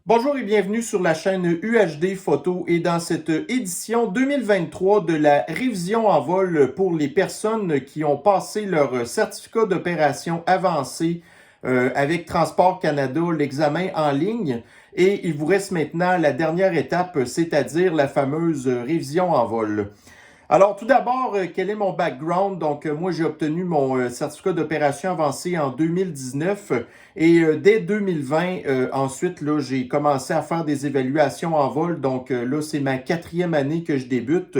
Bonjour et bienvenue sur la chaîne UHD Photo et dans cette édition 2023 de la révision en vol pour les personnes qui ont passé leur certificat d'opération avancé avec Transport Canada, l'examen en ligne. Et il vous reste maintenant la dernière étape, c'est-à-dire la fameuse révision en vol. Alors, tout d'abord, quel est mon background? Donc, moi, j'ai obtenu mon certificat d'opération avancée en 2019 et dès 2020, ensuite, là, j'ai commencé à faire des évaluations en vol. Donc, là, c'est ma 4e année que je débute.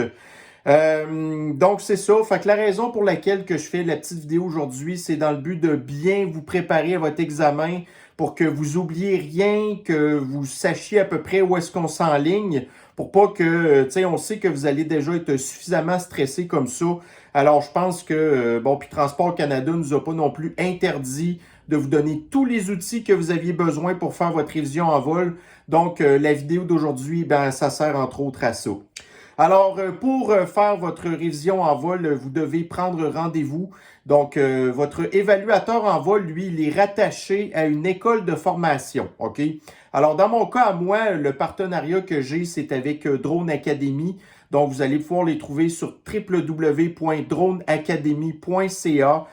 Donc, c'est ça. Fait que la raison pour laquelle que je fais la petite vidéo aujourd'hui, c'est dans le but de bien vous préparer à votre examen pour que vous oubliez rien, que vous sachiez à peu près où est-ce qu'on s'enligne, pour pas que, tu sais, on sait que vous allez déjà être suffisamment stressé comme ça. Alors, je pense que, bon, puis Transport Canada nous a pas non plus interdit de vous donner tous les outils que vous aviez besoin pour faire votre révision en vol. Donc, la vidéo d'aujourd'hui, ben, ça sert entre autres à ça. Alors, pour faire votre révision en vol, vous devez prendre rendez-vous. Donc, votre évaluateur en vol, lui, il est rattaché à une école de formation, OK? Alors, dans mon cas, à moi, le partenariat que j'ai, c'est avec Drone Academy. Donc, vous allez pouvoir les trouver sur www.droneacademy.ca.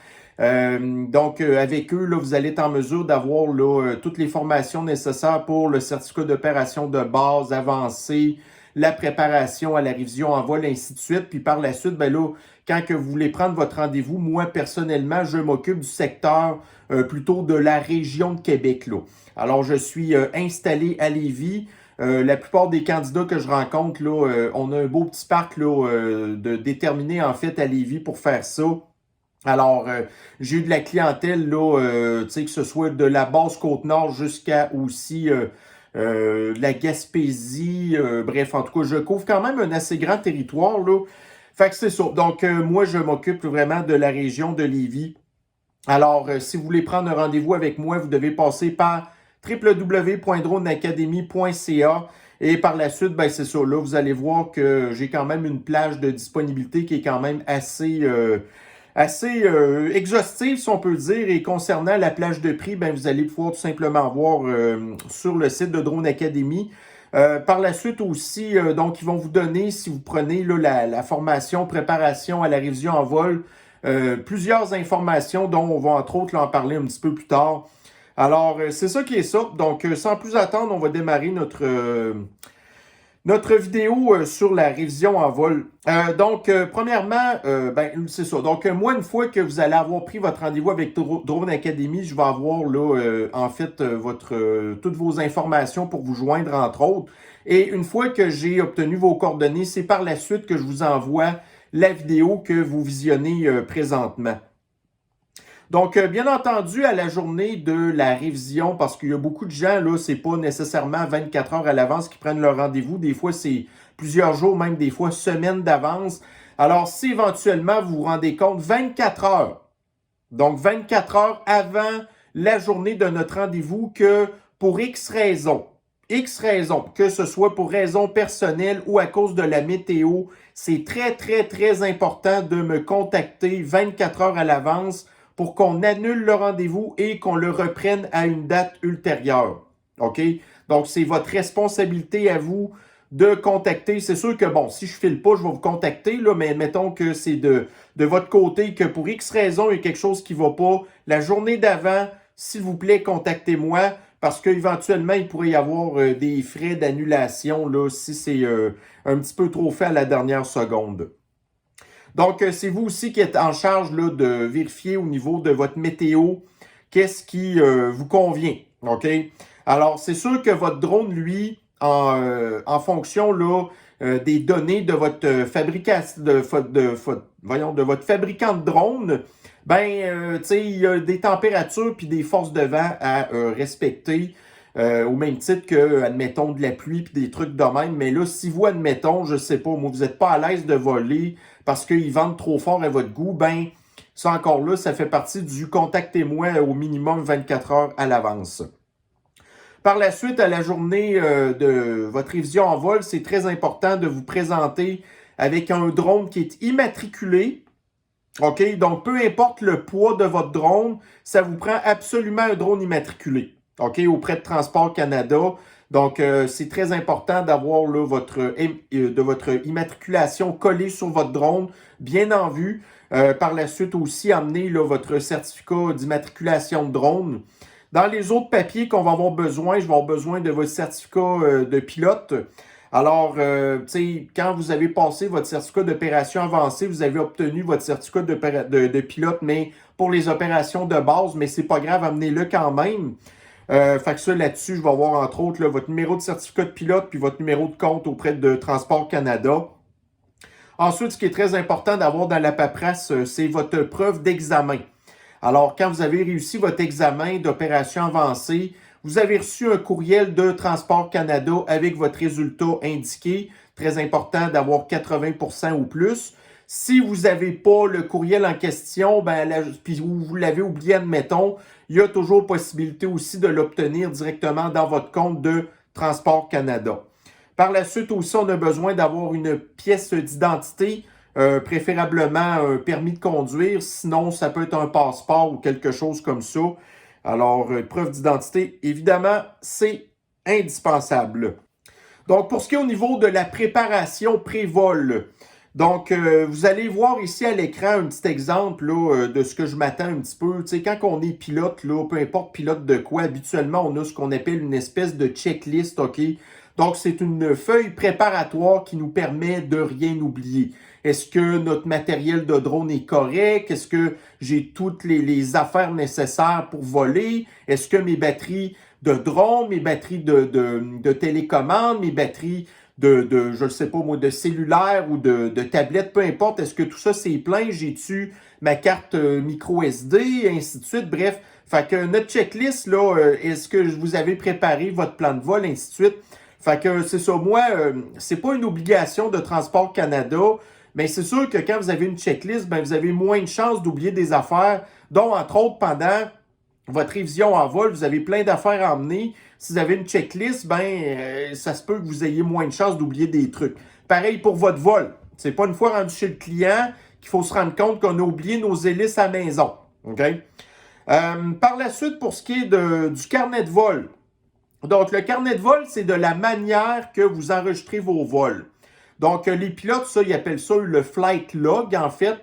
Donc, avec eux, là, vous allez être en mesure d'avoir toutes les formations nécessaires pour le certificat d'opération de base, avancé, la préparation à la révision en vol, ainsi de suite. Puis par la suite, ben là, quand que vous voulez prendre votre rendez-vous, moi, personnellement, je m'occupe du secteur plutôt de la région de Québec, là. Alors, je suis installé à Lévis. La plupart des candidats que je rencontre, là, on a un beau petit parc là, de déterminé, en fait, à Lévis pour faire ça. Alors, j'ai eu de la clientèle, là, tu sais, que ce soit de la basse Côte-Nord jusqu'à aussi la Gaspésie. Bref, en tout cas, je couvre quand même un assez grand territoire, là. Fait que c'est ça. Donc, moi, je m'occupe vraiment de la région de Lévis. Alors, si vous voulez prendre un rendez-vous avec moi, vous devez passer par www.droneacademy.ca et par la suite, ben c'est ça. Là, vous allez voir que j'ai quand même une plage de disponibilité qui est quand même assez exhaustive, si on peut dire. Et concernant la plage de prix, ben, vous allez pouvoir tout simplement voir sur le site de Drone Academy. Par la suite aussi, donc, ils vont vous donner, si vous prenez là, la formation préparation à la révision en vol, plusieurs informations dont on va entre autres là, en parler un petit peu plus tard. Alors, c'est ça qui est ça. Donc, sans plus attendre, on va démarrer notre vidéo sur la révision en vol. Donc, premièrement, ben, c'est ça. Donc, moi, une fois que vous allez avoir pris votre rendez-vous avec Drone Academy, je vais avoir là, en fait, toutes vos informations pour vous joindre, entre autres. Et une fois que j'ai obtenu vos coordonnées, c'est par la suite que je vous envoie la vidéo que vous visionnez présentement. Donc, bien entendu, à la journée de la révision, parce qu'il y a beaucoup de gens, là, c'est pas nécessairement 24 heures à l'avance qui prennent leur rendez-vous. Des fois, c'est plusieurs jours, même des fois semaines d'avance. Alors, si éventuellement vous vous rendez compte, 24 heures, donc 24 heures avant la journée de notre rendez-vous, que pour X raisons, que ce soit pour raison personnelle ou à cause de la météo, c'est très, très, très important de me contacter 24 heures à l'avance pour qu'on annule le rendez-vous et qu'on le reprenne à une date ultérieure. OK? Donc, c'est votre responsabilité à vous de contacter. C'est sûr que, bon, si je ne file pas, je vais vous contacter, là, mais mettons que c'est de votre côté, que pour X raison, il y a quelque chose qui ne va pas. La journée d'avant, s'il vous plaît, contactez-moi parce qu'éventuellement, il pourrait y avoir des frais d'annulation là, si c'est un petit peu trop fait à la dernière seconde. Donc, c'est vous aussi qui êtes en charge là, de vérifier au niveau de votre météo qu'est-ce qui vous convient. OK? Alors, c'est sûr que votre drone, lui, en fonction là, des données de votre fabricant de votre fabricant de drone, ben, tu sais, il y a des températures puis des forces de vent à respecter. Au même titre que, admettons, de la pluie puis des trucs de même. Mais là, si vous, admettons, je sais pas, moi, vous n'êtes pas à l'aise de voler parce qu'ils vendent trop fort à votre goût, ben, ça encore là, ça fait partie du contactez-moi au minimum 24 heures à l'avance. Par la suite, à la journée de votre révision en vol, c'est très important de vous présenter avec un drone qui est immatriculé. OK? Donc, peu importe le poids de votre drone, ça vous prend absolument un drone immatriculé. OK? Auprès de Transport Canada. Donc, c'est très important d'avoir là, votre immatriculation collée sur votre drone, bien en vue. Par la suite aussi, amener là, votre certificat d'immatriculation de drone. Dans les autres papiers qu'on va avoir besoin, je vais avoir besoin de votre certificat de pilote. Alors, tu sais, quand vous avez passé votre certificat d'opération avancée, vous avez obtenu votre certificat de pilote, mais pour les opérations de base, mais c'est pas grave, amenez-le quand même. Fait que ça, là-dessus, je vais avoir entre autres là, votre numéro de certificat de pilote puis votre numéro de compte auprès de Transport Canada. Ensuite, ce qui est très important d'avoir dans la paperasse, c'est votre preuve d'examen. Alors, quand vous avez réussi votre examen d'opération avancée, vous avez reçu un courriel de Transport Canada avec votre résultat indiqué. Très important d'avoir 80% ou plus. Si vous n'avez pas le courriel en question, puis vous l'avez oublié, admettons, il y a toujours possibilité aussi de l'obtenir directement dans votre compte de Transport Canada. Par la suite aussi, on a besoin d'avoir une pièce d'identité, préférablement un permis de conduire. Sinon, ça peut être un passeport ou quelque chose comme ça. Alors, preuve d'identité, évidemment, c'est indispensable. Donc, pour ce qui est au niveau de la préparation pré-vol, donc, vous allez voir ici à l'écran un petit exemple là, de ce que je m'attends un petit peu. Tu sais, quand on est pilote, là, peu importe pilote de quoi, habituellement, on a ce qu'on appelle une espèce de checklist, OK? Donc, c'est une feuille préparatoire qui nous permet de rien oublier. Est-ce que notre matériel de drone est correct? Est-ce que j'ai toutes les affaires nécessaires pour voler? Est-ce que mes batteries de drone, mes batteries de télécommande, mes batteries je ne sais pas moi, de cellulaire ou de tablette, peu importe, est-ce que tout ça c'est plein? J'ai-tu ma carte micro SD, et ainsi de suite, bref. Fait que notre checklist, là, est-ce que vous avez préparé votre plan de vol, ainsi de suite. Fait que c'est ça, moi, c'est pas une obligation de Transport Canada, mais c'est sûr que quand vous avez une checklist, vous avez moins de chances d'oublier des affaires, dont entre autres pendant votre révision en vol, vous avez plein d'affaires à emmener. Si vous avez une checklist, ça se peut que vous ayez moins de chances d'oublier des trucs. Pareil pour votre vol. C'est pas une fois rendu chez le client qu'il faut se rendre compte qu'on a oublié nos hélices à la maison. OK? Par la suite, pour ce qui est du carnet de vol. Donc, le carnet de vol, c'est de la manière que vous enregistrez vos vols. Donc, les pilotes, ça, ils appellent ça le flight log, en fait.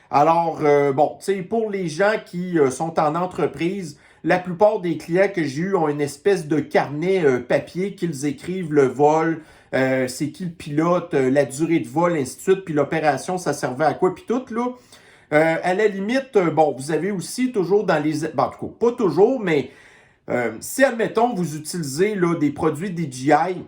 Alors, bon, tu sais, pour les gens qui sont en entreprise, la plupart des clients que j'ai eus ont une espèce de carnet papier qu'ils écrivent le vol, c'est qui le pilote, la durée de vol, ainsi de suite, puis l'opération, ça servait à quoi, puis tout, là. À la limite, bon, vous avez aussi toujours dans les... Bon, en tout cas, pas toujours, mais si, admettons, vous utilisez là, des produits DJI,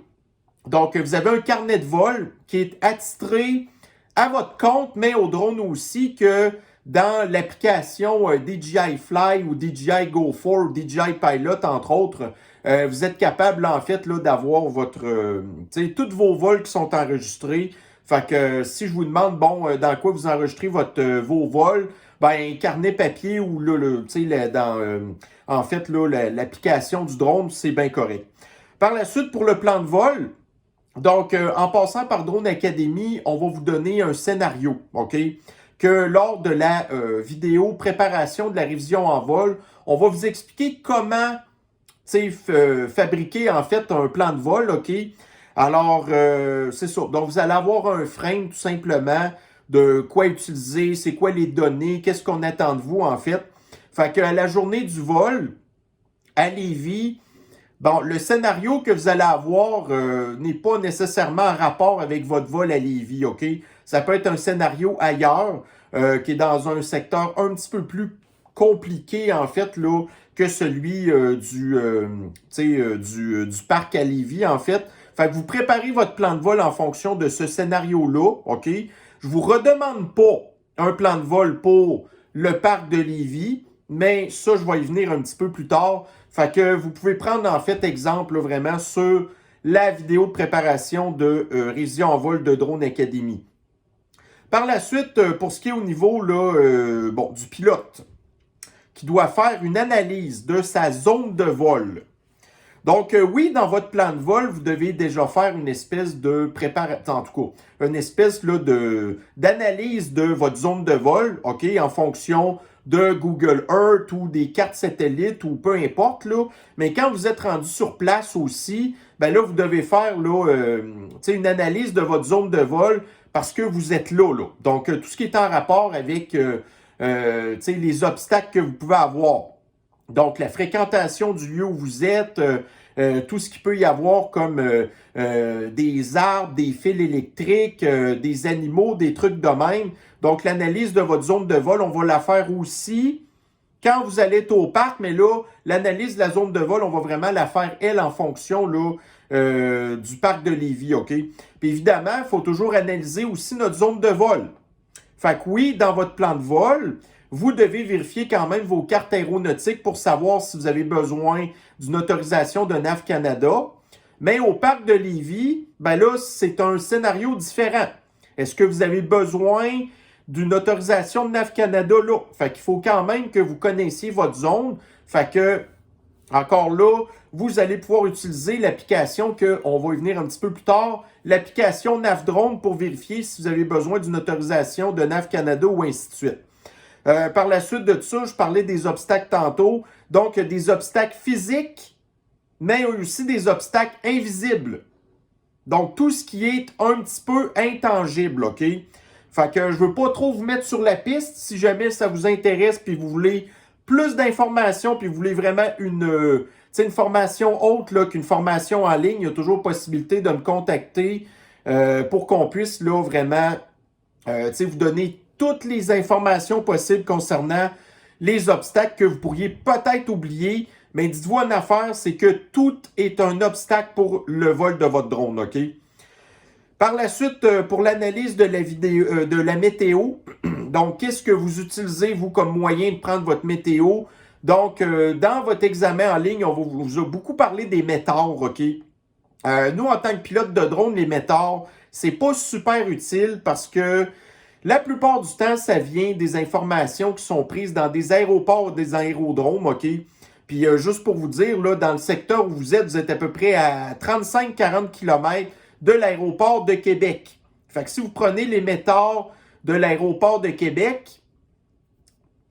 donc vous avez un carnet de vol qui est attitré à votre compte, mais au drone aussi, que dans l'application DJI Fly ou DJI Go4 ou DJI Pilot, entre autres, vous êtes capable, en fait, là, d'avoir tous vos vols qui sont enregistrés. Fait que si je vous demande, bon, dans quoi vous enregistrez vos vols, carnet papier ou là, en fait, là, l'application du drone, c'est bien correct. Par la suite, pour le plan de vol, donc, en passant par Drone Academy, on va vous donner un scénario, OK? Que lors de la vidéo préparation de la révision en vol, on va vous expliquer comment fabriquer en fait un plan de vol, OK? Alors, c'est ça. Donc, vous allez avoir un frame tout simplement de quoi utiliser, c'est quoi les données, qu'est-ce qu'on attend de vous en fait. Fait qu'à la journée du vol, à Lévis, bon, le scénario que vous allez avoir n'est pas nécessairement en rapport avec votre vol à Lévis, OK? Ça peut être un scénario ailleurs qui est dans un secteur un petit peu plus compliqué, en fait, là, que celui du parc à Lévis, en fait. Fait que vous préparez votre plan de vol en fonction de ce scénario-là, OK? Je vous redemande pas un plan de vol pour le parc de Lévis, mais ça, je vais y venir un petit peu plus tard. Fait que vous pouvez prendre en fait exemple là, vraiment sur la vidéo de préparation de révision en vol de Drone Academy. Par la suite, pour ce qui est au niveau là, du pilote, qui doit faire une analyse de sa zone de vol. Donc, oui, dans votre plan de vol, vous devez déjà faire une espèce de préparation, en tout cas, une espèce là, d'analyse de votre zone de vol, OK, en fonction de Google Earth ou des cartes satellites ou peu importe, là. Mais quand vous êtes rendu sur place aussi, ben là, vous devez faire là, une analyse de votre zone de vol parce que vous êtes là. Donc, tout ce qui est en rapport avec les obstacles que vous pouvez avoir. Donc, la fréquentation du lieu où vous êtes, tout ce qu'il peut y avoir comme des arbres, des fils électriques, des animaux, des trucs de même. Donc, l'analyse de votre zone de vol, on va la faire aussi quand vous allez être au parc, mais là, l'analyse de la zone de vol, on va vraiment la faire, elle, en fonction là, du parc de Lévis, OK? Puis évidemment, il faut toujours analyser aussi notre zone de vol. Fait que oui, dans votre plan de vol, vous devez vérifier quand même vos cartes aéronautiques pour savoir si vous avez besoin d'une autorisation de NAV Canada. Mais au parc de Lévis, ben là, c'est un scénario différent. Est-ce que vous avez besoin d'une autorisation de NAV Canada là? Fait qu'il faut quand même que vous connaissiez votre zone. Fait que, encore là, vous allez pouvoir utiliser l'application qu'on va y venir un petit peu plus tard, l'application NavDrone pour vérifier si vous avez besoin d'une autorisation de NAV Canada ou ainsi de suite. Par la suite de ça, je parlais des obstacles tantôt. Donc, des obstacles physiques, mais aussi des obstacles invisibles. Donc, tout ce qui est un petit peu intangible, OK? Fait que je veux pas trop vous mettre sur la piste. Si jamais ça vous intéresse puis vous voulez plus d'informations puis vous voulez vraiment une formation autre là, qu'une formation en ligne, il y a toujours possibilité de me contacter pour qu'on puisse là vraiment vous donner toutes les informations possibles concernant les obstacles que vous pourriez peut-être oublier. Mais dites-vous une affaire, c'est que tout est un obstacle pour le vol de votre drone, OK? Par la suite, pour l'analyse de la météo, donc, qu'est-ce que vous utilisez, vous, comme moyen de prendre votre météo? Donc, dans votre examen en ligne, on vous a beaucoup parlé des métaux, OK? Nous, en tant que pilote de drone, les métaux, c'est pas super utile parce que la plupart du temps, ça vient des informations qui sont prises dans des aéroports, des aérodromes, OK? Puis, juste pour vous dire, là, dans le secteur où vous êtes à peu près à 35-40 km de l'aéroport de Québec. Fait que si vous prenez les métaux de l'aéroport de Québec,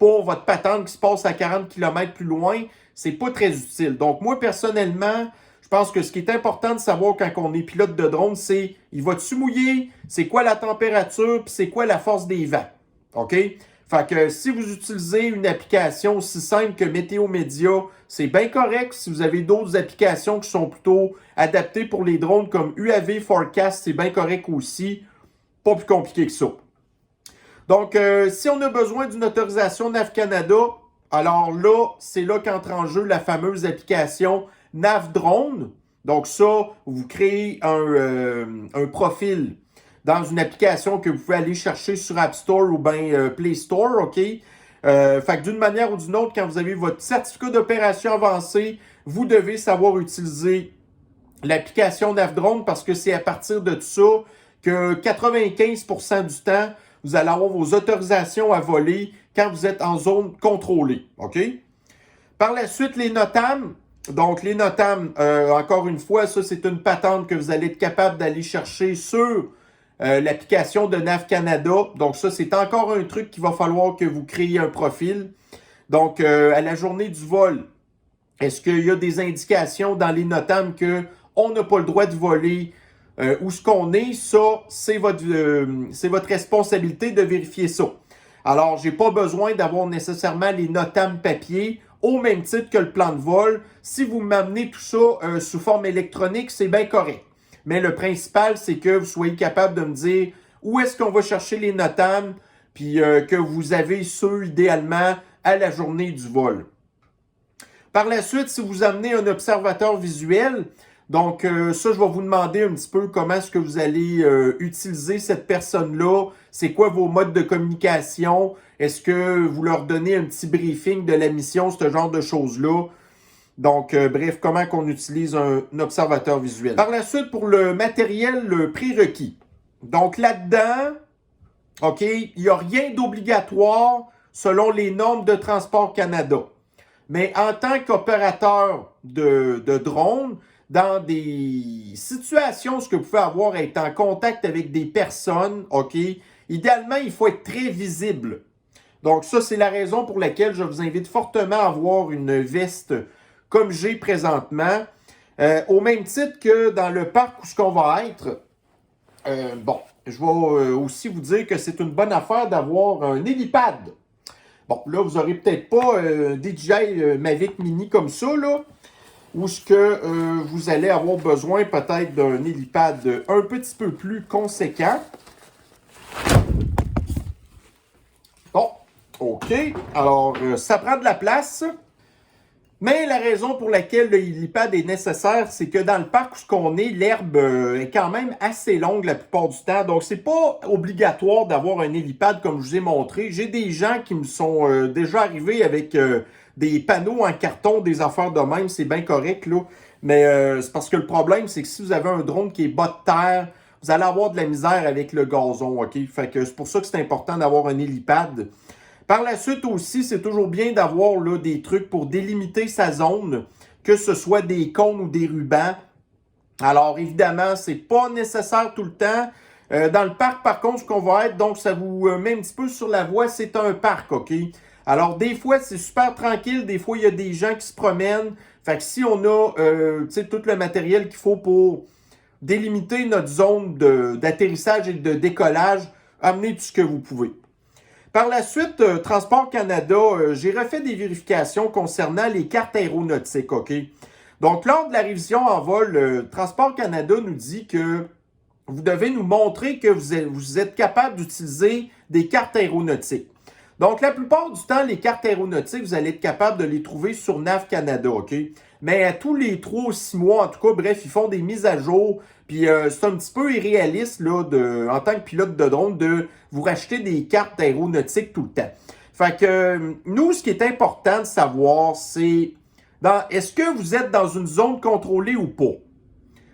pour votre patente qui se passe à 40 km plus loin, c'est pas très utile. Donc, moi, personnellement, je pense que ce qui est important de savoir quand on est pilote de drone, c'est il va-tu mouiller, c'est quoi la température, puis c'est quoi la force des vents. OK? Fait que si vous utilisez une application aussi simple que Météo Média, c'est bien correct. Si vous avez d'autres applications qui sont plutôt adaptées pour les drones comme UAV Forecast, c'est bien correct aussi. Pas plus compliqué que ça. Donc, si on a besoin d'une autorisation NAV Canada, alors là, c'est là qu'entre en jeu la fameuse application NavDrone. Donc ça, vous créez un profil dans une application que vous pouvez aller chercher sur App Store ou bien Play Store, OK? Fait que d'une manière ou d'une autre, quand vous avez votre certificat d'opération avancé, vous devez savoir utiliser l'application NavDrone parce que c'est à partir de ça que 95% du temps, vous allez avoir vos autorisations à voler quand vous êtes en zone contrôlée, OK? Par la suite, les NOTAM. Donc, les NOTAM, encore une fois, ça, c'est une patente que vous allez être capable d'aller chercher sur l'application de NAV Canada. Donc, ça, c'est encore un truc qu'il va falloir que vous créiez un profil. Donc, à la journée du vol, est-ce qu'il y a des indications dans les NOTAM qu'on n'a pas le droit de voler où ce qu'on est? Ça, c'est votre responsabilité de vérifier ça. Alors, j'ai pas besoin d'avoir nécessairement les NOTAM papier au même titre que le plan de vol. Si vous m'amenez tout ça sous forme électronique, c'est bien correct. Mais le principal, c'est que vous soyez capable de me dire où est-ce qu'on va chercher les NOTAM, puis que vous avez ceux idéalement à la journée du vol. Par la suite, si vous amenez un observateur visuel, donc ça, je vais vous demander un petit peu comment est-ce que vous allez utiliser cette personne-là. C'est quoi vos modes de communication? Est-ce que vous leur donnez un petit briefing de la mission, ce genre de choses-là? Donc, bref, comment qu'on utilise un observateur visuel. Par la suite, pour le matériel le prérequis. Donc, là-dedans, OK, il n'y a rien d'obligatoire selon les normes de Transport Canada. Mais en tant qu'opérateur de drone, dans des situations où vous pouvez avoir à être en contact avec des personnes, OK, idéalement, il faut être très visible. Donc, ça, c'est la raison pour laquelle je vous invite fortement à avoir une veste comme j'ai présentement. Au même titre que dans le parc où ce qu'on va être, bon, je vais aussi vous dire que c'est une bonne affaire d'avoir un hélipad. Bon, là, vous n'aurez peut-être pas un DJI Mavic Mini comme ça, là, où ce que vous allez avoir besoin peut-être d'un hélipad un petit peu plus conséquent. Bon, OK. Alors, ça prend de la place. Mais la raison pour laquelle le hélipad est nécessaire, c'est que dans le parc où on est, l'herbe est quand même assez longue la plupart du temps. Donc, c'est pas obligatoire d'avoir un hélipad comme je vous ai montré. J'ai des gens qui me sont déjà arrivés avec des panneaux en carton, des affaires de même. C'est bien correct, là. Mais c'est parce que le problème, c'est que si vous avez un drone qui est bas de terre, vous allez avoir de la misère avec le gazon, OK? Fait que c'est pour ça que c'est important d'avoir un hélipad. Par la suite aussi, c'est toujours bien d'avoir là, des trucs pour délimiter sa zone, que ce soit des cônes ou des rubans. Alors évidemment, c'est pas nécessaire tout le temps. Dans le parc, par contre, ce qu'on va être, donc ça vous met un petit peu sur la voie, c'est un parc, OK? Alors des fois, c'est super tranquille, des fois, il y a des gens qui se promènent. Fait que si on a tout le matériel qu'il faut pour délimiter notre zone d'atterrissage et de décollage, amenez tout ce que vous pouvez. Par la suite, Transport Canada, j'ai refait des vérifications concernant les cartes aéronautiques, OK? Donc, lors de la révision en vol, Transport Canada nous dit que vous devez nous montrer que vous êtes capable d'utiliser des cartes aéronautiques. Donc, la plupart du temps, les cartes aéronautiques, vous allez être capable de les trouver sur Nav Canada, OK? Mais à tous les 3 ou 6 mois, en tout cas, bref, ils font des mises à jour. Puis c'est un petit peu irréaliste, là, en tant que pilote de drone, de vous racheter des cartes aéronautiques tout le temps. Fait que nous, ce qui est important de savoir, c'est est-ce que vous êtes dans une zone contrôlée ou pas?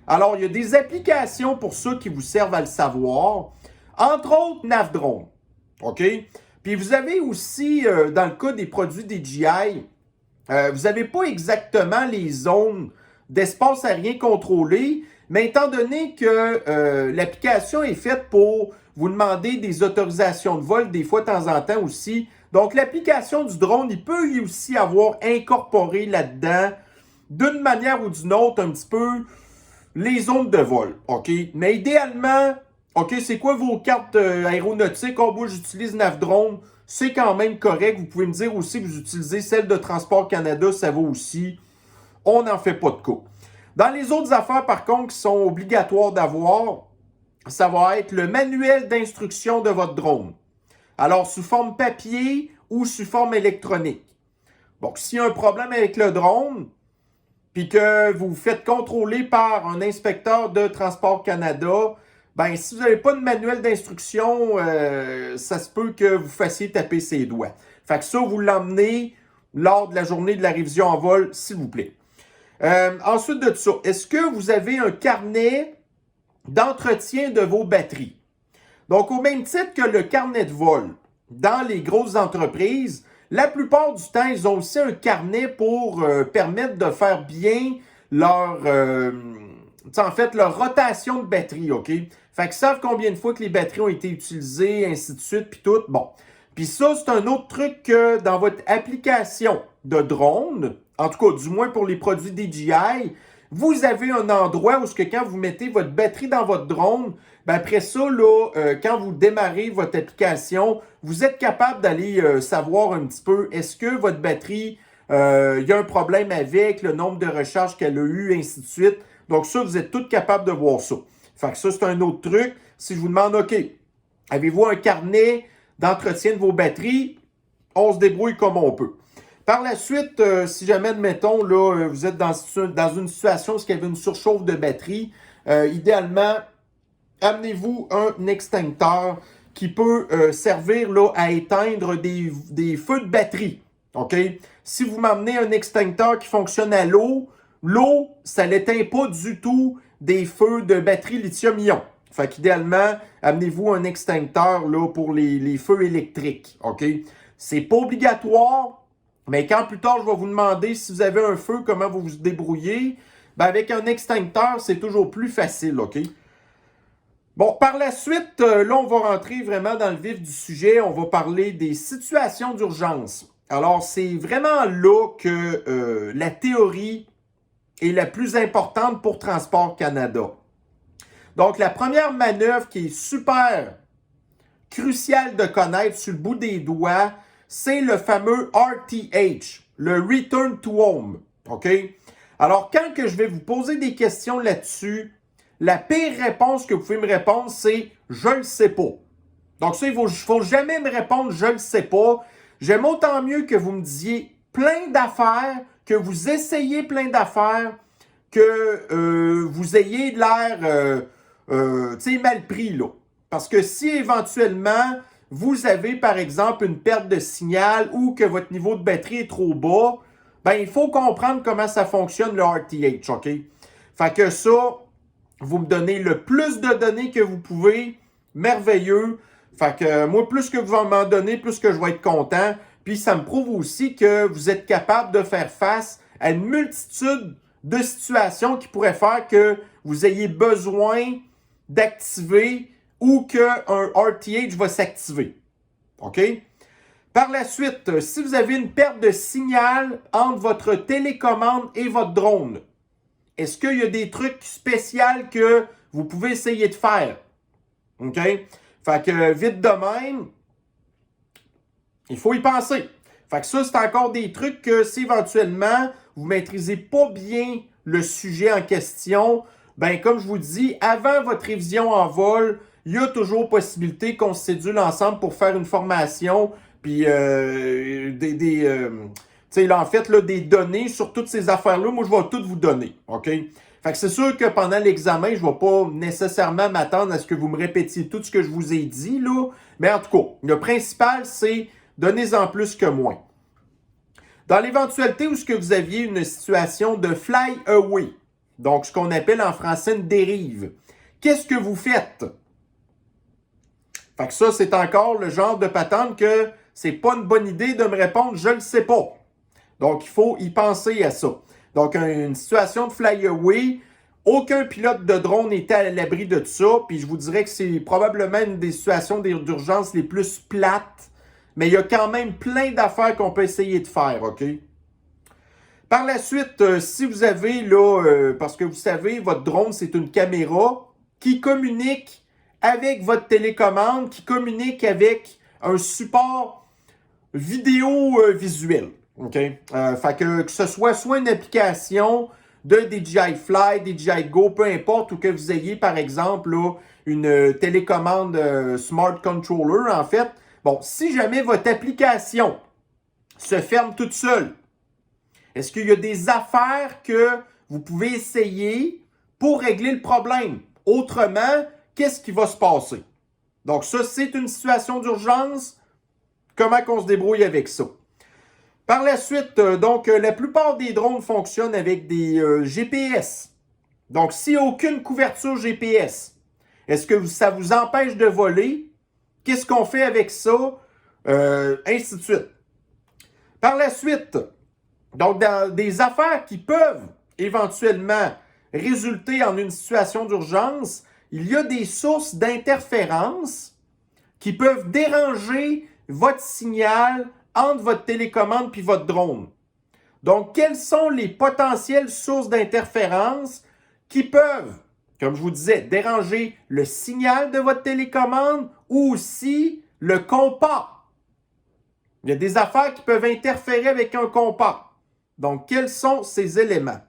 Alors, il y a des applications pour ça qui vous servent à le savoir. Entre autres, Navdrone. OK? Puis vous avez aussi, dans le cas des produits DJI, vous n'avez pas exactement les zones d'espace aérien contrôlé, mais étant donné que l'application est faite pour vous demander des autorisations de vol, des fois de temps en temps aussi. Donc, l'application du drone, il peut aussi avoir incorporé là-dedans, d'une manière ou d'une autre, un petit peu les zones de vol. OK? Mais idéalement, OK, c'est quoi vos cartes aéronautiques? Oh, moi, j'utilise Navdrone. C'est quand même correct. Vous pouvez me dire aussi que vous utilisez celle de Transport Canada, ça va aussi. On n'en fait pas de cas. Dans les autres affaires, par contre, qui sont obligatoires d'avoir, ça va être le manuel d'instruction de votre drone. Alors, sous forme papier ou sous forme électronique. Donc, s'il y a un problème avec le drone, puis que vous vous faites contrôler par un inspecteur de Transport Canada, ben si vous n'avez pas de manuel d'instruction, ça se peut que vous fassiez taper ses doigts. Fait que ça, vous l'emmenez lors de la journée de la révision en vol, s'il vous plaît. Ensuite de ça, est-ce que vous avez un carnet d'entretien de vos batteries? Donc, au même titre que le carnet de vol, dans les grosses entreprises, la plupart du temps, ils ont aussi un carnet pour permettre de faire bien leur, leur rotation de batterie, OK? Fait qu'ils savent combien de fois que les batteries ont été utilisées, ainsi de suite, puis tout. Bon. Puis ça, c'est un autre truc que dans votre application de drone, en tout cas, du moins pour les produits DJI, vous avez un endroit où, quand vous mettez votre batterie dans votre drone, ben après ça, là, quand vous démarrez votre application, vous êtes capable d'aller savoir un petit peu, est-ce que votre batterie, il y a un problème avec le nombre de recharges qu'elle a eu, ainsi de suite. Donc ça, vous êtes tous capables de voir ça. Fait que ça, c'est un autre truc. Si je vous demande, OK, avez-vous un carnet d'entretien de vos batteries? On se débrouille comme on peut. Par la suite, si jamais, admettons, là, vous êtes dans une situation où il y avait une surchauffe de batterie, idéalement, amenez-vous un extincteur qui peut servir là, à éteindre des feux de batterie. OK? Si vous m'amenez un extincteur qui fonctionne à l'eau, ça n'éteint pas du tout des feux de batterie lithium-ion. Fait qu'idéalement, amenez-vous un extincteur là, pour les feux électriques. OK? C'est pas obligatoire, mais quand plus tard je vais vous demander si vous avez un feu, comment vous vous débrouillez, ben avec un extincteur, c'est toujours plus facile. OK? Bon, par la suite, là, on va rentrer vraiment dans le vif du sujet. On va parler des situations d'urgence. Alors, c'est vraiment là que la théorie est la plus importante pour Transport Canada. Donc, la première manœuvre qui est super cruciale de connaître sur le bout des doigts, c'est le fameux RTH, le Return to Home. OK? Alors, quand que je vais vous poser des questions là-dessus, la pire réponse que vous pouvez me répondre, c'est « je le sais pas ». Donc ça, il ne faut jamais me répondre « je le sais pas ». J'aime autant mieux que vous me disiez plein d'affaires, que vous essayez plein d'affaires, que vous ayez de l'air mal pris, là. Parce que si éventuellement, vous avez, par exemple, une perte de signal ou que votre niveau de batterie est trop bas, ben il faut comprendre comment ça fonctionne le RTH, OK? Fait que ça, vous me donnez le plus de données que vous pouvez, merveilleux. Fait que moi, plus que vous m'en donnez, plus que je vais être content. Puis ça me prouve aussi que vous êtes capable de faire face à une multitude de situations qui pourraient faire que vous ayez besoin d'activer ou qu'un RTH va s'activer. OK? Par la suite, si vous avez une perte de signal entre votre télécommande et votre drone, est-ce qu'il y a des trucs spéciaux que vous pouvez essayer de faire? OK? Fait que vite de même, il faut y penser. Fait que ça, c'est encore des trucs que si éventuellement vous ne maîtrisez pas bien le sujet en question, ben comme je vous dis, avant votre révision en vol, il y a toujours possibilité qu'on se sédule ensemble pour faire une formation, puis des données sur toutes ces affaires-là. Moi, je vais toutes vous donner, OK? Fait que c'est sûr que pendant l'examen, je ne vais pas nécessairement m'attendre à ce que vous me répétiez tout ce que je vous ai dit, là. Mais en tout cas, le principal, c'est donnez-en plus que moins. Dans l'éventualité où ce que vous aviez une situation de fly away, donc ce qu'on appelle en français une dérive, qu'est-ce que vous faites? Fait que ça, c'est encore le genre de patente que c'est pas une bonne idée de me répondre « je le sais pas ». Donc, il faut y penser à ça. Donc, une situation de fly-away, aucun pilote de drone n'était à l'abri de ça, puis je vous dirais que c'est probablement une des situations d'urgence les plus plates, mais il y a quand même plein d'affaires qu'on peut essayer de faire, OK? Par la suite, si vous avez là, parce que vous savez, votre drone, c'est une caméra qui communique avec votre télécommande, qui communique avec un support vidéo visuel. OK? Fait que ce soit une application de DJI Fly, DJI Go, peu importe, ou que vous ayez, par exemple, là, une télécommande Smart Controller, en fait. Bon, si jamais votre application se ferme toute seule, est-ce qu'il y a des affaires que vous pouvez essayer pour régler le problème? Autrement, qu'est-ce qui va se passer? Donc ça, c'est une situation d'urgence. Comment qu'on se débrouille avec ça? Par la suite, la plupart des drones fonctionnent avec des GPS. Donc, s'il n'y a aucune couverture GPS, est-ce que ça vous empêche de voler? Qu'est-ce qu'on fait avec ça? Ainsi de suite. Par la suite, donc, dans des affaires qui peuvent éventuellement résulter en une situation d'urgence, il y a des sources d'interférence qui peuvent déranger votre signal entre votre télécommande puis votre drone. Donc, quelles sont les potentielles sources d'interférence qui peuvent, comme je vous disais, déranger le signal de votre télécommande ou aussi le compas? Il y a des affaires qui peuvent interférer avec un compas. Donc, quels sont ces éléments?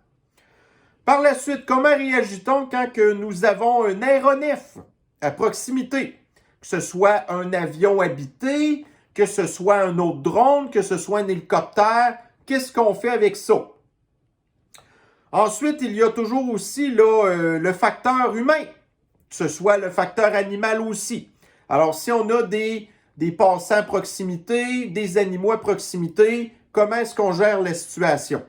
Par la suite, comment réagit-on quand que nous avons un aéronef à proximité? Que ce soit un avion habité, que ce soit un autre drone, que ce soit un hélicoptère, qu'est-ce qu'on fait avec ça? Ensuite, il y a toujours aussi là, le facteur humain, que ce soit le facteur animal aussi. Alors, si on a des passants à proximité, des animaux à proximité, comment est-ce qu'on gère la situation?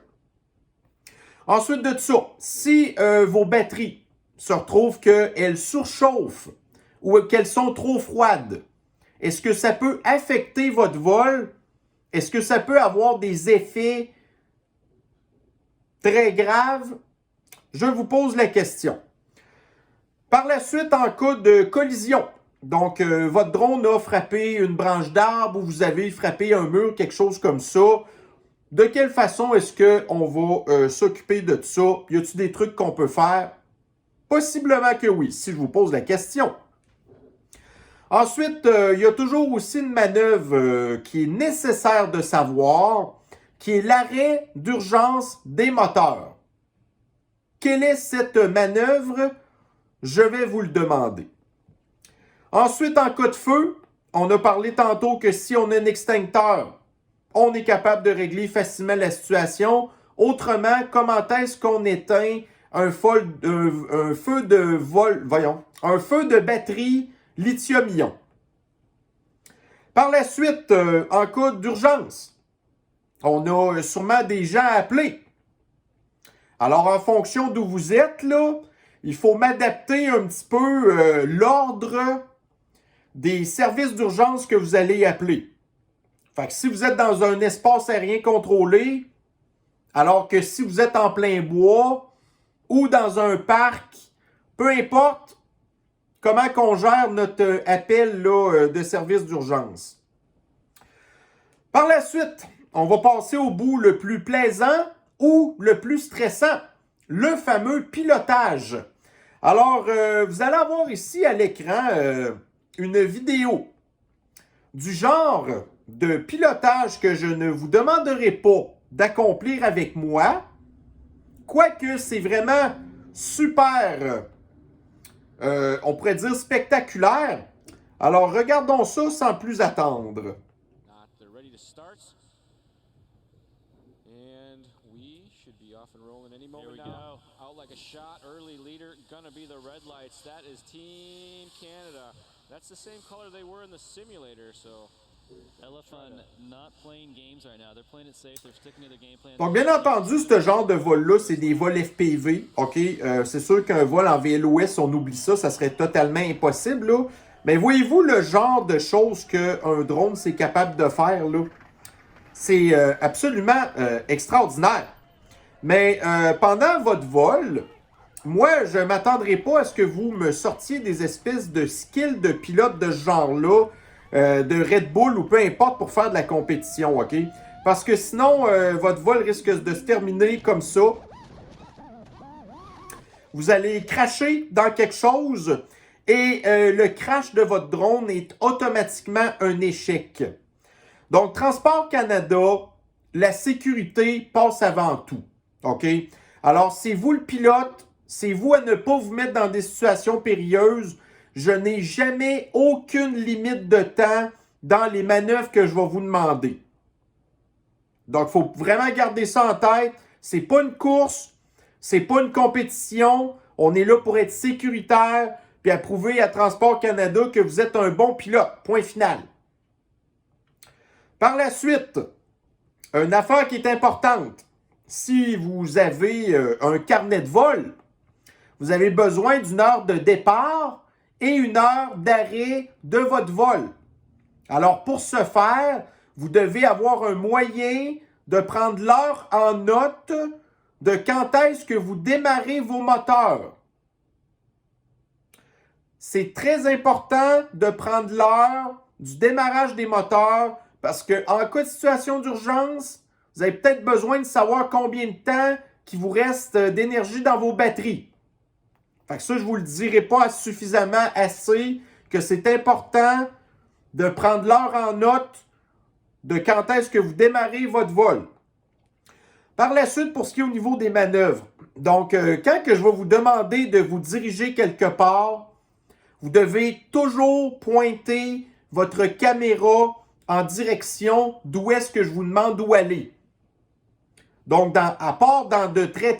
Ensuite de ça, si vos batteries se retrouvent qu'elles surchauffent ou qu'elles sont trop froides, est-ce que ça peut affecter votre vol? Est-ce que ça peut avoir des effets très graves? Je vous pose la question. Par la suite, en cas de collision, donc votre drone a frappé une branche d'arbre ou vous avez frappé un mur, quelque chose comme ça, De quelle façon est-ce qu'on va s'occuper de ça? Y a-t-il des trucs qu'on peut faire? Possiblement que oui, si je vous pose la question. Ensuite, il y a toujours aussi une manœuvre qui est nécessaire de savoir, qui est l'arrêt d'urgence des moteurs. Quelle est cette manœuvre? Je vais vous le demander. Ensuite, en cas de feu, on a parlé tantôt que si on a un extincteur, on est capable de régler facilement la situation. Autrement, comment est-ce qu'on éteint un feu de batterie lithium-ion? Par la suite, en cas d'urgence, on a sûrement des gens à appeler. Alors, en fonction d'où vous êtes, là, il faut m'adapter un petit peu l'ordre des services d'urgence que vous allez appeler. Fait que si vous êtes dans un espace aérien contrôlé, alors que si vous êtes en plein bois ou dans un parc, peu importe comment on gère notre appel là, de service d'urgence. Par la suite, on va passer au bout le plus plaisant ou le plus stressant, le fameux pilotage. Alors, vous allez avoir ici à l'écran une vidéo du genre de pilotage que je ne vous demanderai pas d'accomplir avec moi, quoique c'est vraiment super, on pourrait dire spectaculaire. Alors, regardons ça sans plus attendre. Like a shot, early leader, gonna be the red lights. That is Team Canada. That's the same color they were in the simulator, so. Donc, bien entendu, ce genre de vol-là, c'est des vols FPV, OK? C'est sûr qu'un vol en VLOS, on oublie ça, ça serait totalement impossible, là. Mais voyez-vous le genre de choses qu'un drone, c'est capable de faire, là? C'est absolument extraordinaire. Mais pendant votre vol, moi, je ne m'attendrai pas à ce que vous me sortiez des espèces de skills de pilote de ce genre-là, de Red Bull ou peu importe pour faire de la compétition, OK? Parce que sinon, votre vol risque de se terminer comme ça. Vous allez cracher dans quelque chose et le crash de votre drone est automatiquement un échec. Donc, Transport Canada, la sécurité passe avant tout. OK? Alors, c'est vous le pilote, c'est vous à ne pas vous mettre dans des situations périlleuses. Je n'ai jamais aucune limite de temps dans les manœuvres que je vais vous demander. Donc, il faut vraiment garder ça en tête. C'est pas une course, c'est pas une compétition. On est là pour être sécuritaire puis à prouver à Transport Canada que vous êtes un bon pilote. Point final. Par la suite, une affaire qui est importante. Si vous avez un carnet de vol, vous avez besoin d'une heure de départ et une heure d'arrêt de votre vol. Alors, pour ce faire, vous devez avoir un moyen de prendre l'heure en note de quand est-ce que vous démarrez vos moteurs. C'est très important de prendre l'heure du démarrage des moteurs parce qu'en cas de situation d'urgence, vous avez peut-être besoin de savoir combien de temps il vous reste d'énergie dans vos batteries. Fait que ça, je ne vous le dirai pas suffisamment assez que c'est important de prendre l'heure en note de quand est-ce que vous démarrez votre vol. Par la suite, pour ce qui est au niveau des manœuvres, donc quand que je vais vous demander de vous diriger quelque part, vous devez toujours pointer votre caméra en direction d'où est-ce que je vous demande où aller. Donc, à part dans de très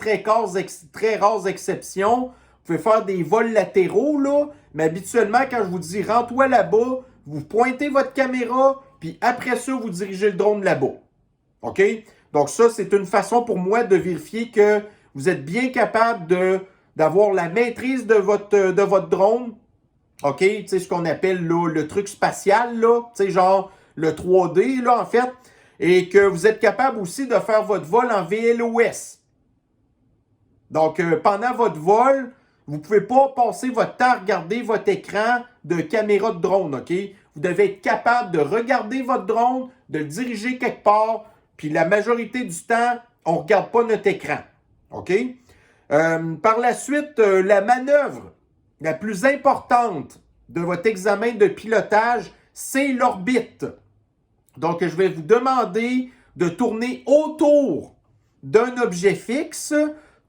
rares exceptions, vous pouvez faire des vols latéraux, là, mais habituellement, quand je vous dis « rentre-toi là-bas », vous pointez votre caméra, puis après ça, vous dirigez le drone là-bas. OK? Donc ça, c'est une façon pour moi de vérifier que vous êtes bien capable d'avoir la maîtrise de votre drone. OK? Tu sais, ce qu'on appelle là, le truc spatial, là, tu sais, genre le 3D, là, en fait. Et que vous êtes capable aussi de faire votre vol en VLOS. Donc, pendant votre vol, vous ne pouvez pas passer votre temps à regarder votre écran de caméra de drone, OK? Vous devez être capable de regarder votre drone, de le diriger quelque part, Puis la majorité du temps, on ne regarde pas notre écran. OK? Par la suite, la manœuvre la plus importante de votre examen de pilotage, c'est l'orbite. Donc, je vais vous demander de tourner autour d'un objet fixe,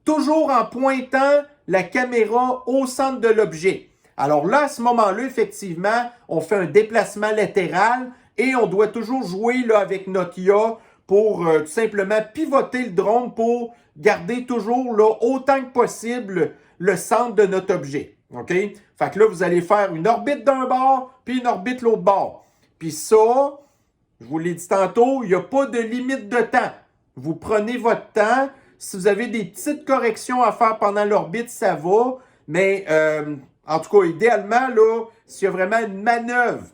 toujours en pointant la caméra au centre de l'objet. Alors là, à ce moment-là, effectivement, on fait un déplacement latéral et on doit toujours jouer là, avec notre IA pour tout simplement pivoter le drone pour garder toujours là, autant que possible le centre de notre objet. OK? Fait que là, vous allez faire une orbite d'un bord, puis une orbite de l'autre bord. Puis ça, je vous l'ai dit tantôt, il n'y a pas de limite de temps. Vous prenez votre temps. Si vous avez des petites corrections à faire pendant l'orbite, ça va. Mais en tout cas, idéalement, là, s'il y a vraiment une manœuvre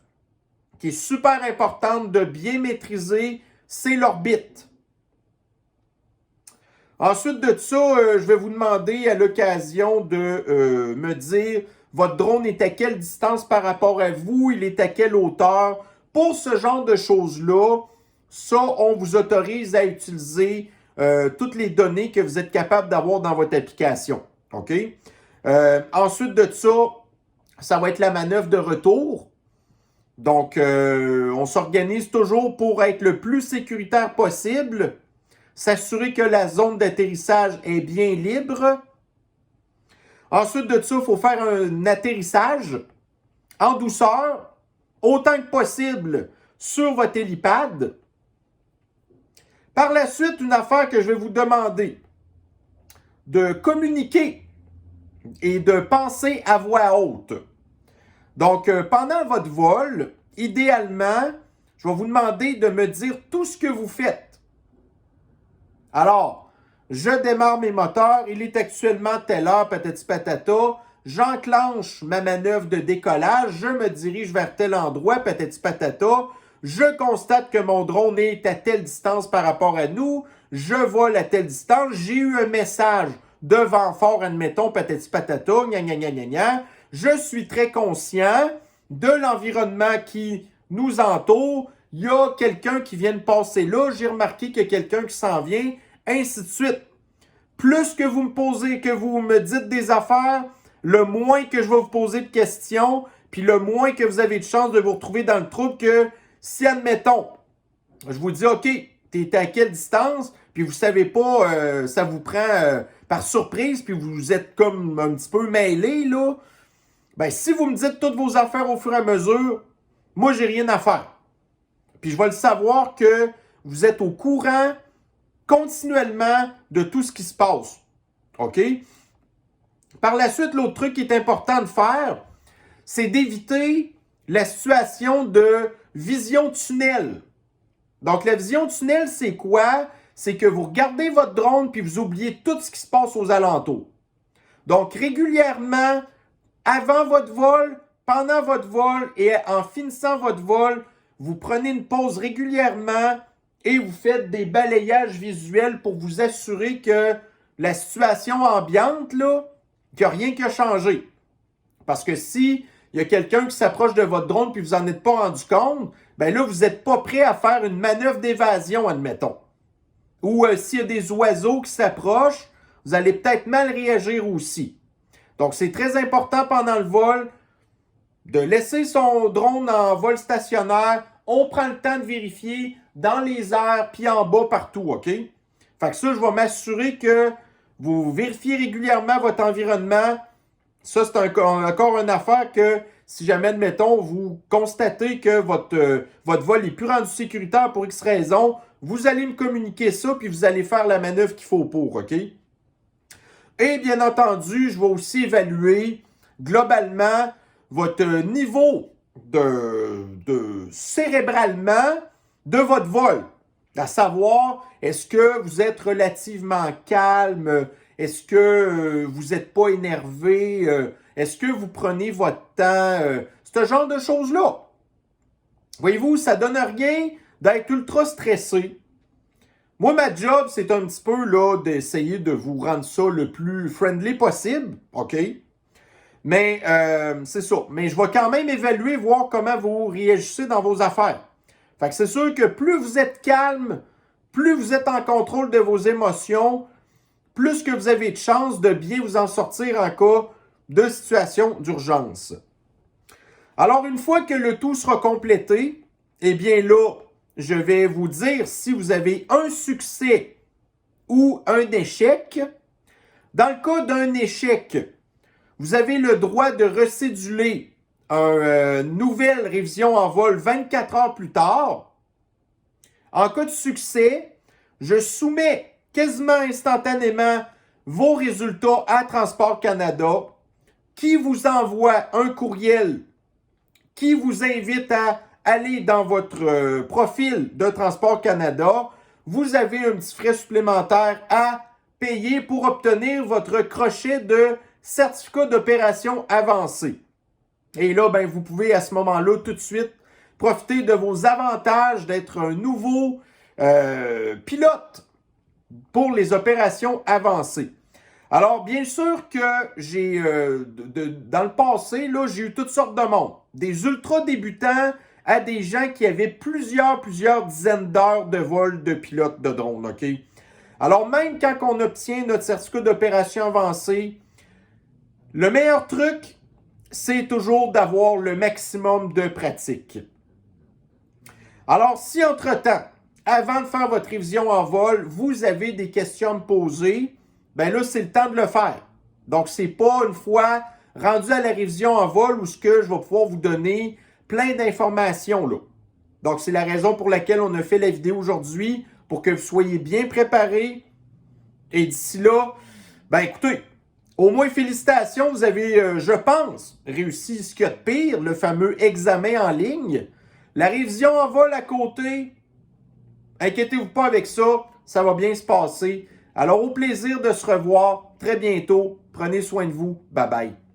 qui est super importante de bien maîtriser, c'est l'orbite. Ensuite de ça, je vais vous demander à l'occasion de me dire votre drone est à quelle distance par rapport à vous, il est à quelle hauteur. Pour ce genre de choses-là, ça, on vous autorise à utiliser toutes les données que vous êtes capable d'avoir dans votre application. OK? Ensuite de ça, ça va être la manœuvre de retour. Donc, on s'organise toujours pour être le plus sécuritaire possible, s'assurer que la zone d'atterrissage est bien libre. Ensuite de ça, il faut faire un atterrissage en douceur, autant que possible sur votre hélipad. Par la suite, une affaire que je vais vous demander, de communiquer et de penser à voix haute. Donc, pendant votre vol, idéalement, je vais vous demander de me dire tout ce que vous faites. Alors, je démarre mes moteurs, il est actuellement telle heure, patati patata. J'enclenche ma manœuvre de décollage, je me dirige vers tel endroit, patati patata. Je constate que mon drone est à telle distance par rapport à nous. Je vole à telle distance. J'ai eu un message de vent fort, admettons, patati patata, gna gna gna gna gna. Je suis très conscient de l'environnement qui nous entoure. Il y a quelqu'un qui vient de passer là. J'ai remarqué qu'il y a quelqu'un qui s'en vient, ainsi de suite. Plus que vous me posez, que vous me dites des affaires, le moins que je vais vous poser de questions, puis le moins que vous avez de chance de vous retrouver dans le trouble que si, admettons, je vous dis, OK, tu es à quelle distance, puis vous ne savez pas, ça vous prend par surprise, puis vous êtes comme un petit peu mêlé, là, ben si vous me dites toutes vos affaires au fur et à mesure, moi, j'ai rien à faire. Puis je vais le savoir que vous êtes au courant continuellement de tout ce qui se passe. OK? Par la suite, l'autre truc qui est important de faire, c'est d'éviter la situation de vision tunnel. Donc, la vision tunnel, c'est quoi? C'est que vous regardez votre drone puis vous oubliez tout ce qui se passe aux alentours. Donc, régulièrement, avant votre vol, pendant votre vol et en finissant votre vol, vous prenez une pause régulièrement et vous faites des balayages visuels pour vous assurer que la situation ambiante, là, qu'il n'y a rien qui a changé. Parce que si il y a quelqu'un qui s'approche de votre drone puis vous n'en êtes pas rendu compte, ben là, vous n'êtes pas prêt à faire une manœuvre d'évasion, admettons. Ou s'il y a des oiseaux qui s'approchent, vous allez peut-être mal réagir aussi. Donc, c'est très important pendant le vol de laisser son drone en vol stationnaire. On prend le temps de vérifier dans les airs puis en bas partout, OK? Fait que ça, je vais m'assurer que vous vérifiez régulièrement votre environnement. Ça, c'est encore une affaire que si jamais, admettons, vous constatez que votre vol est plus rendu sécuritaire pour X raison, vous allez me communiquer ça puis vous allez faire la manœuvre qu'il faut pour, OK? Et bien entendu, je vais aussi évaluer globalement votre niveau de cérébralement de votre vol. À savoir, est-ce que vous êtes relativement calme? Est-ce que vous n'êtes pas énervé? Est-ce que vous prenez votre temps? Ce genre de choses-là. Voyez-vous, ça ne donne rien d'être ultra stressé. Moi, ma job, c'est un petit peu là d'essayer de vous rendre ça le plus friendly possible, OK? Mais c'est ça. Mais je vais quand même évaluer, voir comment vous réagissez dans vos affaires. Fait que c'est sûr que plus vous êtes calme, plus vous êtes en contrôle de vos émotions, plus que vous avez de chances de bien vous en sortir en cas de situation d'urgence. Alors, une fois que le tout sera complété, eh bien là, je vais vous dire si vous avez un succès ou un échec. Dans le cas d'un échec, vous avez le droit de recéduler une nouvelle révision en vol 24 heures plus tard. En cas de succès, je soumets quasiment instantanément vos résultats à Transport Canada, qui vous envoie un courriel qui vous invite à aller dans votre profil de Transport Canada. Vous avez un petit frais supplémentaire à payer pour obtenir votre crochet de certificat d'opération avancé. Et là, ben, vous pouvez à ce moment-là tout de suite profiter de vos avantages d'être un nouveau pilote pour les opérations avancées. Alors, bien sûr que j'ai, dans le passé, là, j'ai eu toutes sortes de monde. Des ultra débutants à des gens qui avaient plusieurs dizaines d'heures de vol de pilote de drone, OK? Alors, même quand on obtient notre certificat d'opération avancée, le meilleur truc, c'est toujours d'avoir le maximum de pratique. Alors, si entre-temps, avant de faire votre révision en vol, vous avez des questions à me poser, ben là, c'est le temps de le faire. Donc, c'est pas une fois rendu à la révision en vol où ce que je vais pouvoir vous donner plein d'informations, là. Donc, c'est la raison pour laquelle on a fait la vidéo aujourd'hui, pour que vous soyez bien préparés. Et d'ici là, ben écoutez, au moins félicitations, vous avez, je pense, réussi ce qu'il y a de pire, le fameux examen en ligne. La révision en vol à côté, inquiétez-vous pas avec ça, ça va bien se passer. Alors, au plaisir de se revoir très bientôt. Prenez soin de vous. Bye bye.